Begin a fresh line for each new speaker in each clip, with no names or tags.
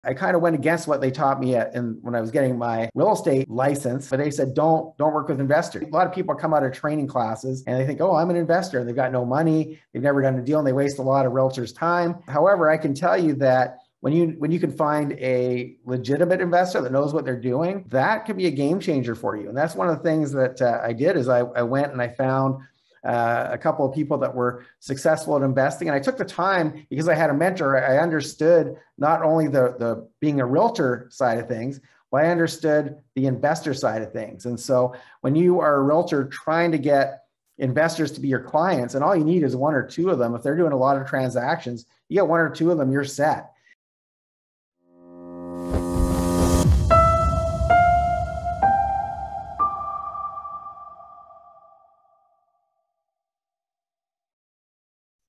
I kind of went against what they taught me when I was getting my real estate license. But they said, don't work with investors. A lot of people come out of training classes and they think, oh, I'm an investor. And they've got no money. They've never done a deal and they waste a lot of realtors' time. However, I can tell you that when you can find a legitimate investor that knows what they're doing, that could be a game changer for you. And that's one of the things that I did is I went and I found a couple of people that were successful at investing. And I took the time because I had a mentor. I understood not only the being a realtor side of things, but I understood the investor side of things. And so when you are a realtor trying to get investors to be your clients, and all you need is one or two of them, if they're doing a lot of transactions, you get one or two of them, you're set.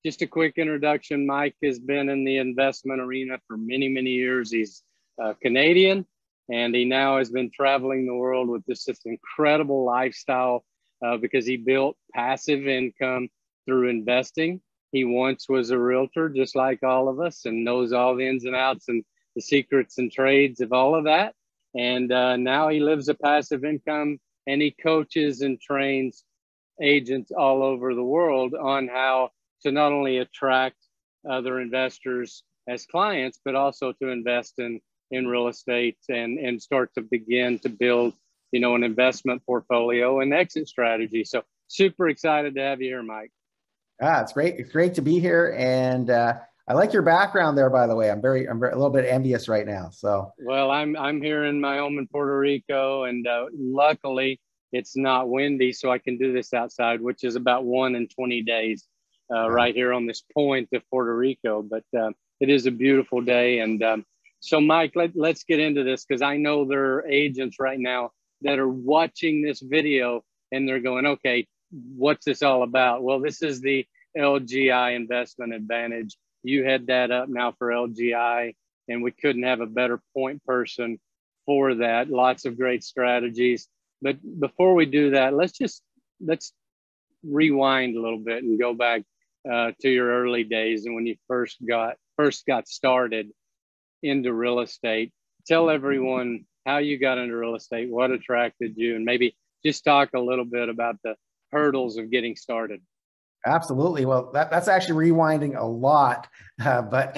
Just a quick introduction. Mike has been in the investment arena for many, many years. He's Canadian, and he now has been traveling the world with this incredible lifestyle because he built passive income through investing. He once was a realtor, just like all of us, and knows all the ins and outs and the secrets and trades of all of that. And now he lives a passive income, and he coaches and trains agents all over the world on how to not only attract other investors as clients, but also to invest in real estate and start to begin to build, an investment portfolio and exit strategy. So super excited to have you here, Mike.
It's great. It's great to be here. And I like your background there, by the way. I'm a little bit envious right now. So,
well, I'm here in my home in Puerto Rico, and luckily it's not windy, so I can do this outside, which is about 1 in 20 days. Right here on this point of Puerto Rico, but it is a beautiful day. And so Mike, let's get into this, because I know there are agents right now that are watching this video and they're going, okay, what's this all about? Well, this is the LGI Investment Advantage. You head that up now for LGI, and we couldn't have a better point person for that. Lots of great strategies. But before we do that, let's rewind a little bit and go back to your early days and when you first got started into real estate. Tell everyone how you got into real estate, what attracted you, and maybe just talk a little bit about the hurdles of getting started.
Absolutely. Well, that's actually rewinding a lot, but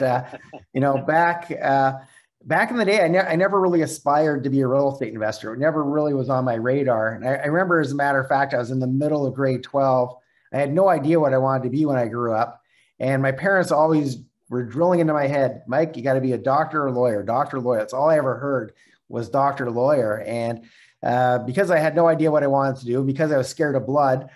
back in the day, I never really aspired to be a real estate investor. It never really was on my radar. And I remember, as a matter of fact, I was in the middle of grade 12. I had no idea what I wanted to be when I grew up. And my parents always were drilling into my head, Mike, you got to be a doctor or lawyer, doctor or lawyer. That's all I ever heard was doctor, lawyer. And because I had no idea what I wanted to do, because I was scared of blood,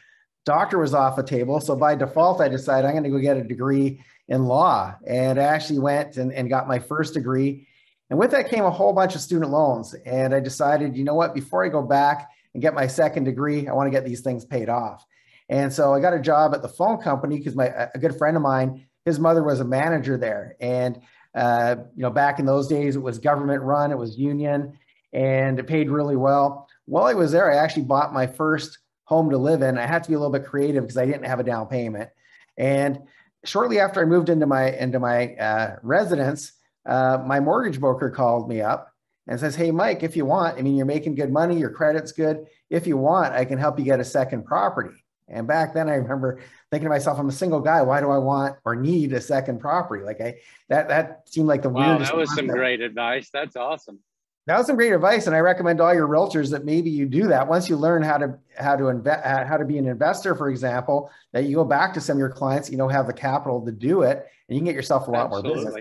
doctor was off the table. So by default, I decided I'm going to go get a degree in law. And I actually went and got my first degree. And with that came a whole bunch of student loans. And I decided, you know what, before I go back and get my second degree, I want to get these things paid off. And so I got a job at the phone company because a good friend of mine, his mother was a manager there. And, back in those days, it was government run, it was union, and it paid really well. While I was there, I actually bought my first home to live in. I had to be a little bit creative because I didn't have a down payment. And shortly after I moved into my residence, my mortgage broker called me up and says, hey, Mike, if you want, you're making good money, your credit's good. If you want, I can help you get a second property. And back then I remember thinking to myself, I'm a single guy. Why do I want or need a second property? That seemed like the weirdest.
That was some great advice. That's awesome.
That was some great advice. And I recommend all your realtors that maybe you do that. Once you learn how to be an investor, for example, that you go back to some of your clients, have the capital to do it, and you can get yourself a lot more business.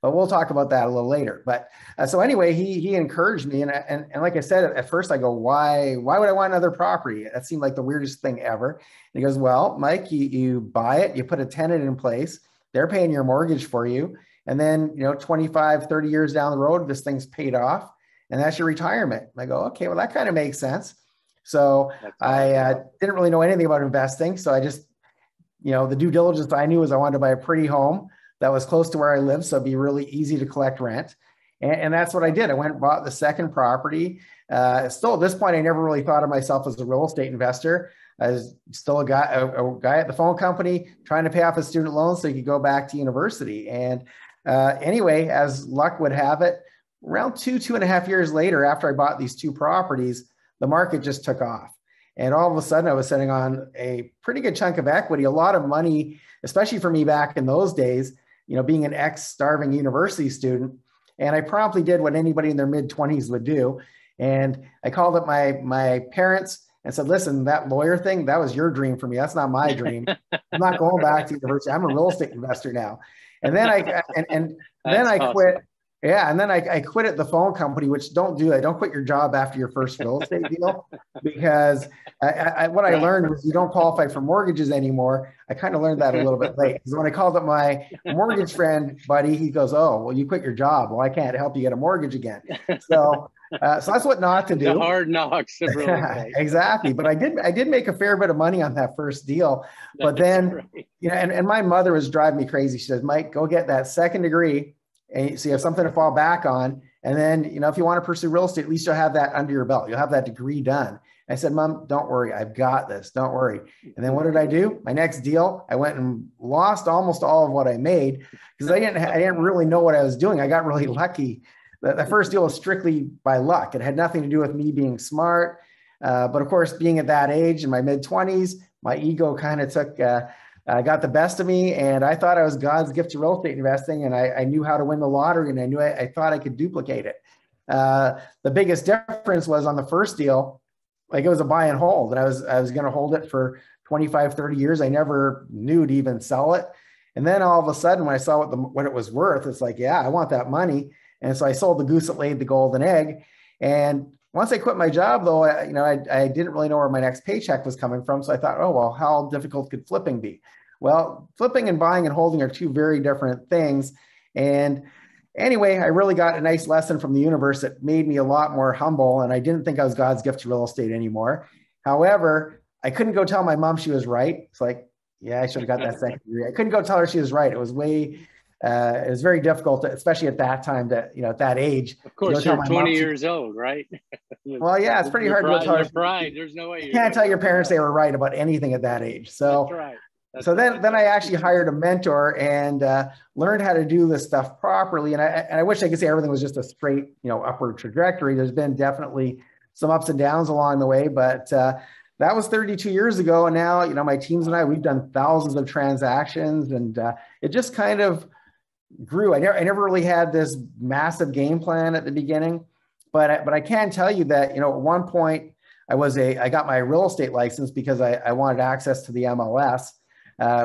But we'll talk about that a little later. But so anyway, he encouraged me. And like I said, at first I go, why would I want another property? That seemed like the weirdest thing ever. And he goes, well, Mike, you buy it, you put a tenant in place, they're paying your mortgage for you. And then, 25, 30 years down the road, this thing's paid off and that's your retirement. And I go, okay, well, that kind of makes sense. So I didn't really know anything about investing. So I just, the due diligence I knew was I wanted to buy a pretty home that was close to where I live, so it'd be really easy to collect rent. And that's what I did. I went and bought the second property. Still at this point, I never really thought of myself as a real estate investor. I was still a guy at the phone company trying to pay off his student loans so he could go back to university. And Anyway, as luck would have it, around 2.5 years later, after I bought these 2 properties, the market just took off. And all of a sudden I was sitting on a pretty good chunk of equity, a lot of money, especially for me back in those days, being an ex-starving university student. And I promptly did what anybody in their mid-20s would do. And I called up my parents and said, listen, that lawyer thing, that was your dream for me. That's not my dream. I'm not going back to university. I'm a real estate investor now. And then I quit. Yeah. And then I quit at the phone company, which don't do that. Don't quit your job after your first real estate deal, because what I learned was you don't qualify for mortgages anymore. I kind of learned that a little bit late, because when I called up my mortgage friend, buddy, he goes, oh, well, you quit your job. Well, I can't help you get a mortgage again. So that's what not to do.
The hard knocks of real estate.
Exactly. But I did make a fair bit of money on that first deal. But then, and my mother was driving me crazy. She says, Mike, go get that second degree, and so you have something to fall back on. And then, if you want to pursue real estate, at least you'll have that under your belt. You'll have that degree done. I said, Mom, don't worry. I've got this. Don't worry. And then what did I do? My next deal, I went and lost almost all of what I made, because I didn't really know what I was doing. I got really lucky. The first deal was strictly by luck. It had nothing to do with me being smart. But of course, being at that age in my mid-20s, my ego kind of got the best of me, and I thought I was God's gift to real estate investing, and I knew how to win the lottery, and I thought I could duplicate it. The biggest difference was on the first deal, like it was a buy and hold, and I was going to hold it for 25, 30 years. I never knew to even sell it. And then all of a sudden, when I saw what it was worth, it's like, yeah, I want that money. And so I sold the goose that laid the golden egg. And once I quit my job, though, I didn't really know where my next paycheck was coming from. So I thought, oh, well, how difficult could flipping be? Well, flipping and buying and holding are two very different things. And anyway, I really got a nice lesson from the universe that made me a lot more humble. And I didn't think I was God's gift to real estate anymore. However, I couldn't go tell my mom she was right. It's like, yeah, I should have got that second degree. I couldn't go tell her she was right. It was it was very difficult, especially at that time, at that age.
Of course, you're 20 years old, right?
Well, yeah, it's pretty hard to tell her.
Pride. There's no way
you can't tell your parents they were right about anything at that age. So,
that's right.
So then I actually hired a mentor and learned how to do this stuff properly. And I wish I could say everything was just a straight, upward trajectory. There's been definitely some ups and downs along the way, but that was 32 years ago. And now, my teams and we've done thousands of transactions, and it just kind of grew. I never really had this massive game plan at the beginning, but I can tell you that, at one point I got my real estate license because I wanted access to the MLS.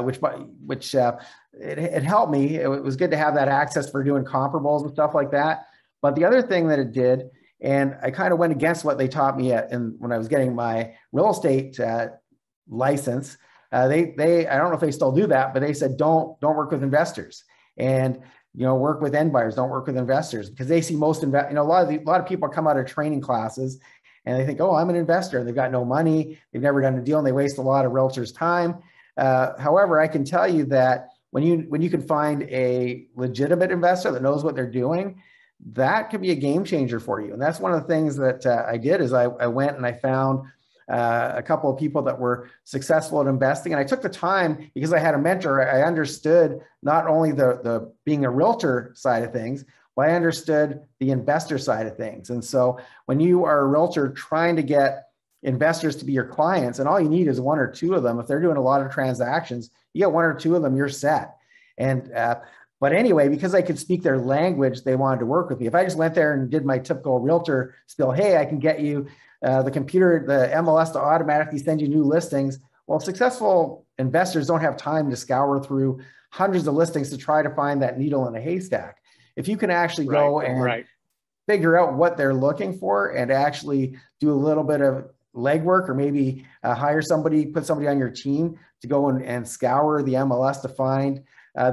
Which it helped me. It was good to have that access for doing comparables and stuff like that. But the other thing that it did, and I kind of went against what they taught me when I was getting my real estate license, they I don't know if they still do that, but they said don't work with investors, and work with end buyers. Don't work with investors, because they see a lot of people come out of training classes and they think, oh, I'm an investor. They've got no money. They've never done a deal, and they waste a lot of realtors' time. However, I can tell you that when you can find a legitimate investor that knows what they're doing, that could be a game changer for you. And that's one of the things that I did is I went and I found a couple of people that were successful at investing. And I took the time, because I had a mentor. I understood not only the being a realtor side of things, but I understood the investor side of things. And so when you are a realtor trying to get investors to be your clients, and all you need is one or two of them. If they're doing a lot of transactions, you get one or two of them, you're set. And but anyway, because I could speak their language, they wanted to work with me. If I just went there and did my typical realtor spiel, hey, I can get you the MLS to automatically send you new listings. Well, successful investors don't have time to scour through hundreds of listings to try to find that needle in a haystack. If you can actually go and figure out what they're looking for and actually do a little bit of legwork, or maybe hire somebody, put somebody on your team to go and scour the MLS to find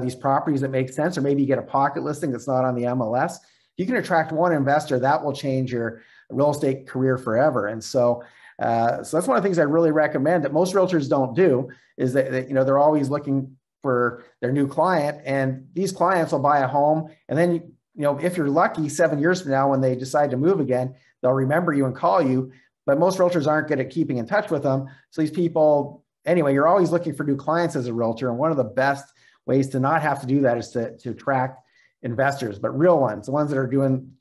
these properties that make sense, or maybe you get a pocket listing that's not on the MLS. You can attract one investor that will change your real estate career forever. And so that's one of the things I really recommend that most realtors don't do, is that they're always looking for their new client, and these clients will buy a home, and then if you're lucky, 7 years from now when they decide to move again, they'll remember you and call you. But most realtors aren't good at keeping in touch with them. So these people, anyway, you're always looking for new clients as a realtor. And one of the best ways to not have to do that is to attract investors, but real ones, the ones that are doing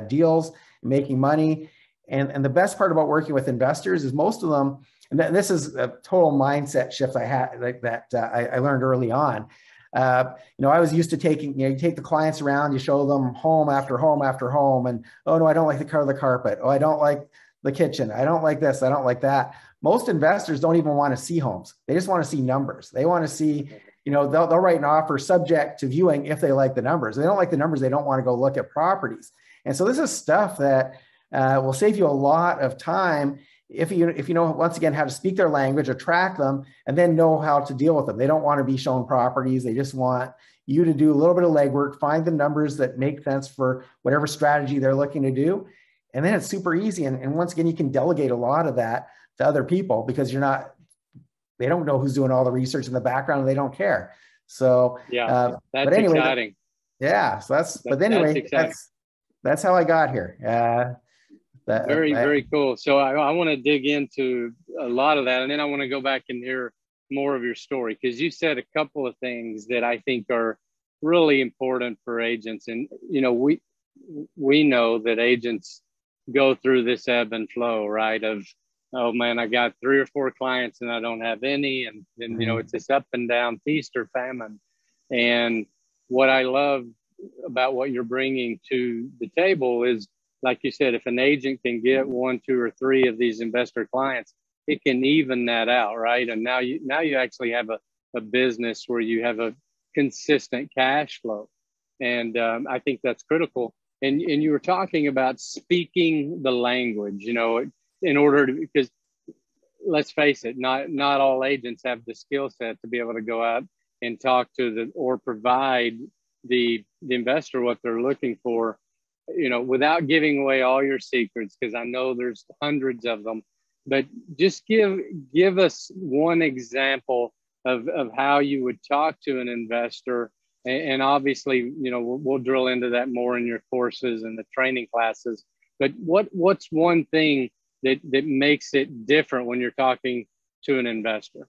deals, making money. And the best part about working with investors is most of them, and this is a total mindset shift I had I learned early on. I was used to taking, you take the clients around, you show them home after home after home, and oh no, I don't like the color of the carpet. Oh, I don't like the kitchen. I don't like this. I don't like that. Most investors don't even want to see homes. They just want to see numbers. They want to see, they'll write an offer subject to viewing if they like the numbers. If they don't like the numbers, they don't want to go look at properties. And so this is stuff that will save you a lot of time if you know, once again, how to speak their language, attract them, and then know how to deal with them. They don't want to be shown properties. They just want you to do a little bit of legwork, find the numbers that make sense for whatever strategy they're looking to do. And then it's super easy. And once again, you can delegate a lot of that to other people because they don't know who's doing all the research in the background and they don't care. So,
that's
but anyway,
exciting.
That's how I got here.
Very cool. So I want to dig into a lot of that, and then I want to go back and hear more of your story, because you said a couple of things that I think are really important for agents. And we know that agents go through this ebb and flow, right? Of, oh man, I got 3 or 4 clients and I don't have any, and then it's this up and down, feast or famine. And what I love about what you're bringing to the table is, like you said, if an agent can get 1, 2, or 3 of these investor clients, it can even that out, right? And now you actually have a business where you have a consistent cash flow. And I think that's critical. And you were talking about speaking the language, in order to, because let's face it, not all agents have the skill set to be able to go out and talk to or provide the investor what they're looking for, without giving away all your secrets, because I know there's hundreds of them. But just give us one example of how you would talk to an investor. And obviously, we'll drill into that more in your courses and the training classes. But what's one thing that makes it different when you're talking to an investor?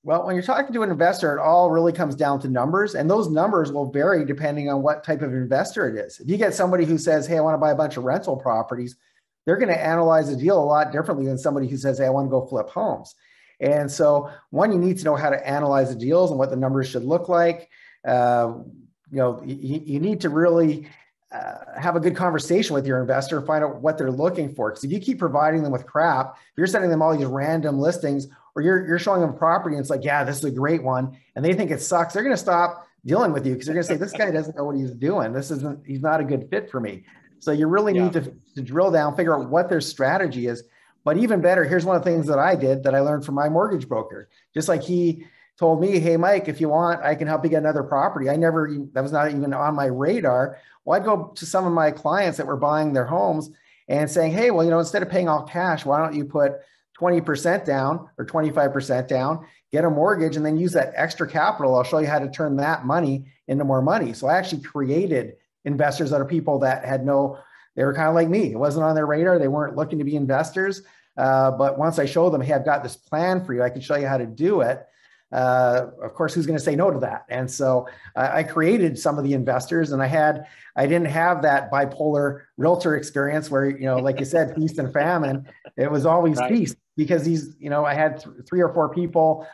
Well, when you're talking to an investor, it all really comes down to numbers, and those numbers will vary depending on what type of investor it is. If you get somebody who says, hey, I want to buy a bunch of rental properties, they're going to analyze a deal a lot differently than somebody who says, hey, I want to go flip homes. And so one, you need to know how to analyze the deals and what the numbers should look like. You need to really have a good conversation with your investor, find out what they're looking for. Because if you keep providing them with crap, if you're sending them all these random listings, or you're showing them property and it's like, yeah, this is a great one, and they think it sucks, they're going to stop dealing with you because they're going to say, this guy doesn't know what he's doing. He's not a good fit for me. So you really need to drill down, figure out what their strategy is. But even better, here's one of the things that I did that I learned from my mortgage broker. Just like he told me, hey, Mike, if you want, I can help you get another property. That was not even on my radar. Well, I'd go to some of my clients that were buying their homes and saying, hey, well, instead of paying all cash, why don't you put 20% down or 25% down, get a mortgage, and then use that extra capital. I'll show you how to turn that money into more money. So I actually created investors that are people that they were kind of like me. It wasn't on their radar. They weren't looking to be investors. But once I showed them, hey, I've got this plan for you, I can show you how to do it. Of course, who's going to say no to that? And so I created some of the investors, and I didn't have that bipolar realtor experience where, like you said, feast and famine. It was always feast, because I had 3 or 4 people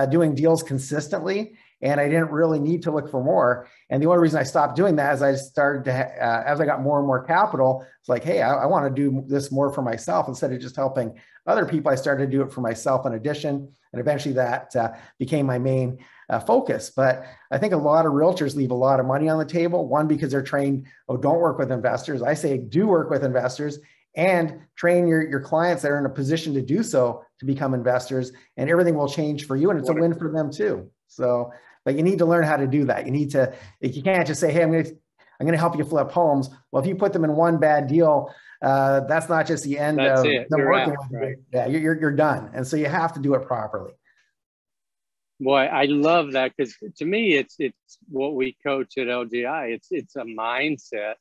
doing deals consistently, and I didn't really need to look for more. And the only reason I stopped doing that is I started to, as I got more and more capital, it's like, hey, I want to do this more for myself instead of just helping other people. I started to do it for myself in addition. And eventually that became my main focus. But I think a lot of realtors leave a lot of money on the table. One, because they're trained, don't work with investors. I say, do work with investors and train your clients that are in a position to do so to become investors, and everything will change for you. And it's a win for them too. So, but you need to learn how to do that. You can't just say, hey, I'm going to help you flip homes. Well, if you put them in one bad deal, that's not just the end of them working with you. Yeah, you're done. And so you have to do it properly.
Boy, I love that, because to me, it's what we coach at LGI. It's a mindset.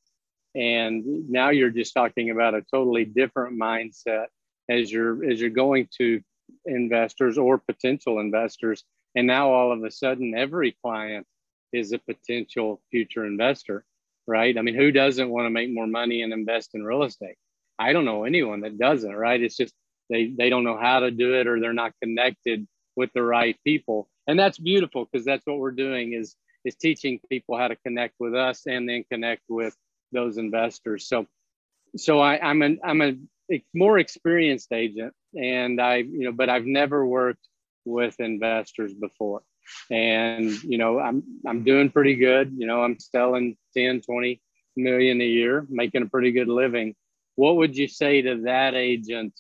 And now you're just talking about a totally different mindset as you're going to investors or potential investors. And now all of a sudden, every client is a potential future investor. right? I mean, who doesn't want to make more money and invest in real estate? I don't know anyone that doesn't, right? It's just they don't know how to do it, or they're not connected with the right people. And that's beautiful, because that's what we're doing is teaching people how to connect with us and then connect with those investors. So I'm a more experienced agent, and but I've never worked with investors before. And, I'm doing pretty good. I'm selling 10, 20 million a year, making a pretty good living. What would you say to that agent,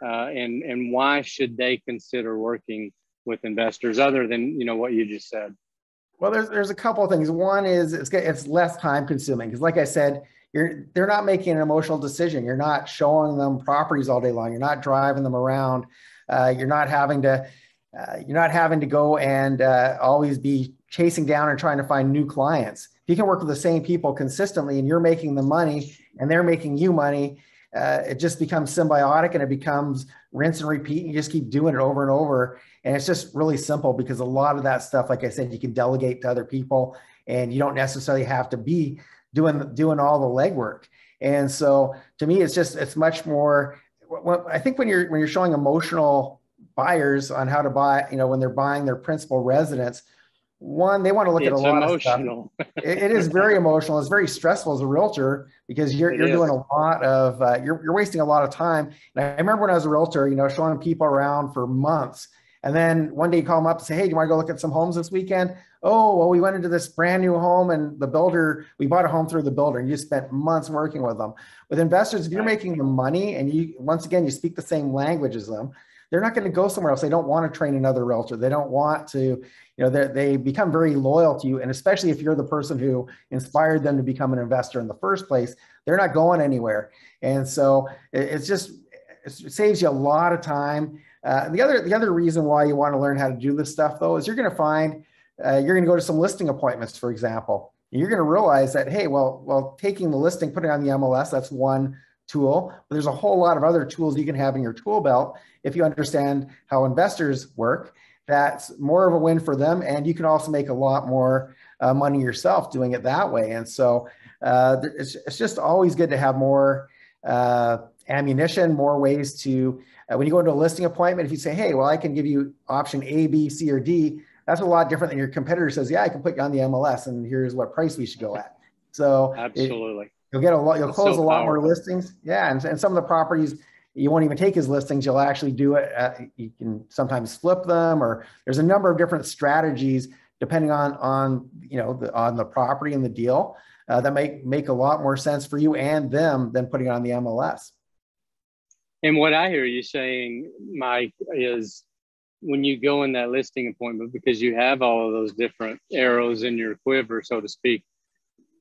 and why should they consider working with investors other than, what you just said?
Well, there's a couple of things. One is it's less time consuming, because like I said, they're not making an emotional decision. You're not showing them properties all day long. You're not driving them around. You're not having to go and always be chasing down and trying to find new clients. If you can work with the same people consistently, and you're making the money and they're making you money, it just becomes symbiotic, and it becomes rinse and repeat. You just keep doing it over and over. And it's just really simple, because a lot of that stuff, like I said, you can delegate to other people, and you don't necessarily have to be doing all the legwork. And so to me, it's much more, I think when you're showing emotional buyers on how to buy, when they're buying their principal residence, one, they want to look at a lot of stuff. It is very emotional. It's very stressful as a realtor, because you're doing a lot of, you're wasting a lot of time. And I remember when I was a realtor, showing people around for months. And then one day you call them up and say, hey, do you want to go look at some homes this weekend? Oh, well, we went into this brand new home, and we bought a home through the builder, and you spent months working with them. With investors, if you're making the money and you speak the same language as them, they're not going to go somewhere else. They don't want to train another realtor. They don't want to, they become very loyal to you. And especially if you're the person who inspired them to become an investor in the first place, they're not going anywhere. And so it saves you a lot of time. The other reason why you want to learn how to do this stuff, though, is you're going to find, you're going to go to some listing appointments, for example. You're going to realize that, hey, well, taking the listing, putting it on the MLS, that's one tool. But there's a whole lot of other tools you can have in your tool belt if you understand how investors work. That's more of a win for them, and you can also make a lot more money yourself doing it that way. And so it's just always good to have more ammunition, more ways to, when you go into a listing appointment, if you say, hey, well, I can give you option A, B, C, or D, that's a lot different than your competitor says, yeah, I can put you on the MLS, and here's what price we should go at. So
absolutely.
You'll close a lot more listings. Yeah. And some of the properties you won't even take as listings. You'll actually do it. You can sometimes flip them, or there's a number of different strategies depending on the property and the deal that make a lot more sense for you and them than putting it on the MLS.
And what I hear you saying, Mike, is when you go in that listing appointment, because you have all of those different arrows in your quiver, so to speak,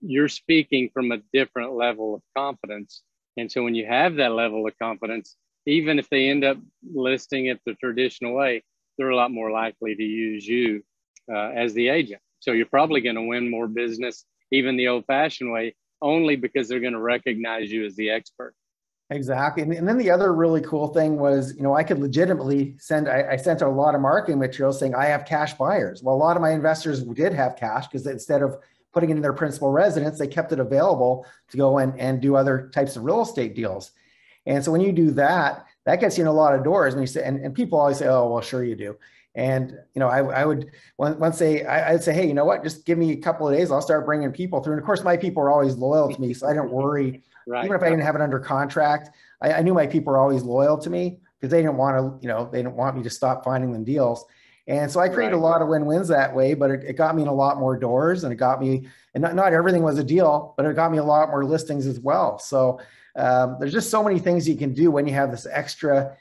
you're speaking from a different level of confidence. And so when you have that level of confidence, even if they end up listing it the traditional way, they're a lot more likely to use you as the agent. So you're probably going to win more business, even the old-fashioned way, only because they're going to recognize you as the expert.
Exactly. And then the other really cool thing was, I could legitimately I sent out a lot of marketing materials saying I have cash buyers. Well, a lot of my investors did have cash, because instead of putting it in their principal residence, they kept it available to go and do other types of real estate deals. And so when you do that, that gets you in a lot of doors. And you say, and people always say, oh, well, sure you do. And, I would say, I'd say, hey, you know what, just give me a couple of days. I'll start bringing people through. And of course, my people are always loyal to me, so I don't worry. Right. Even if I didn't have it under contract, I knew my people were always loyal to me, because they didn't want to, they didn't want me to stop finding them deals. And so I created a lot of win-wins that way, but it got me in a lot more doors, and it got me, and not everything was a deal, but it got me a lot more listings as well. So there's just so many things you can do when you have these extra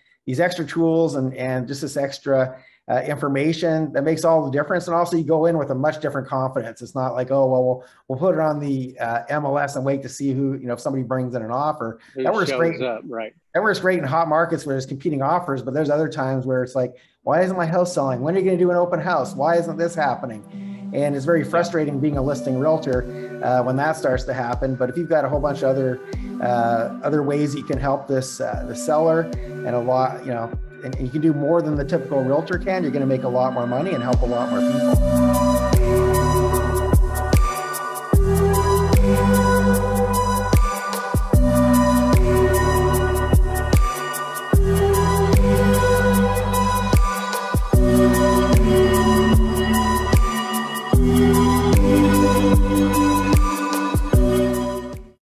tools and just this extra information that makes all the difference. And also you go in with a much different confidence. It's not like, oh, well, we'll put it on the MLS and wait to see who, if somebody brings in an offer. That works great.
Right.
That works great in hot markets where there's competing offers, but there's other times where it's like, why isn't my house selling? When are you going to do an open house? Why isn't this happening? And it's very frustrating being a listing realtor when that starts to happen. But if you've got a whole bunch of other ways that you can help the seller, and a lot, and you can do more than the typical realtor can, you're going to make a lot more money and help a lot more people.